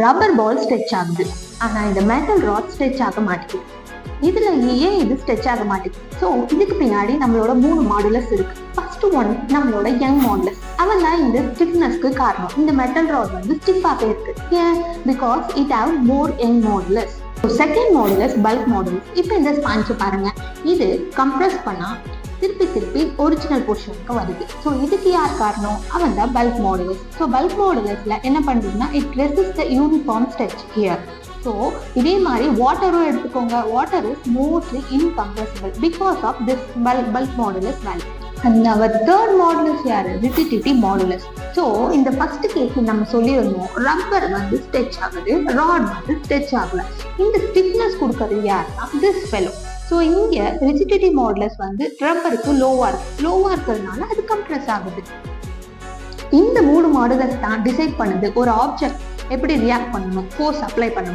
Rubber பால் stretch ஆகுது, ஆனா இந்த மெட்டல் ராட் ஸ்ட்ரெச் ஆக மாட்டேங்குது. இதுல ஏன் இது ஸ்ட்ரெச் ஆக மாட்டேங்குது? ஸோ இதுக்கு பின்னாடி நம்மளோட 3 மாடுலஸ் இருக்கு. ஃபர்ஸ்ட் ஒன் நம்மளோட யங் மாடுலஸ். அவன் தான் இந்த ஸ்டிஃப்னஸ்க்கு காரணம். இந்த மெட்டல் ராட் வந்து ஸ்டிஃபாகவே இருக்கு. ஏன்? Because it have more young modulus. Second modulus bulk modulus. இப்போ இந்த ஸ்பாஞ்ச் பாருங்க, இது கம்ப்ரஸ் பண்ணா திருப்பி ஒரிஜினல் பொசிஷனுக்கு வருது. ஸோ இதுக்கு யார் காரணம்? அவன் தான் பல்க் மாடுலஸ். ஸோ பல்க் மாடுலஸ்ல என்ன பண்றதுன்னா it resist the uniform stretch here. So இதே மாதிரி வாட்டரும் எடுத்துக்கோங்க. Water is mostly incompressible because of this bulk modulus value. And our third modulus யாரு? Rigidity modulus. ஸோ இந்த ஃபர்ஸ்ட் கேஸ் நம்ம சொல்லியிருந்தோம், ரப்பர் வந்து ஸ்ட்ரெச் ஆகுது, ராட் வந்து ஸ்ட்ரெச் ஆகல. இந்த ஸ்டிஃப்னஸ் கொடுக்கறது யாருன்னா திஸ் ஃபெலோ. ஸோ இங்க ரிஜிடிட்டி மாடுலஸ் வந்து ரப்பருக்கு லோவா இருக்கிறதுனால அது கம்ப்ரெஸ் ஆகுது. இந்த 3 மாடுலஸ் தான் டிசைட் பண்ணுது ஒரு ஆப்ஜெக்ட் எப்படி ரியாக்ட் பண்ணணும், ஃபோர்ஸ் அப்ளை பண்ணணும்.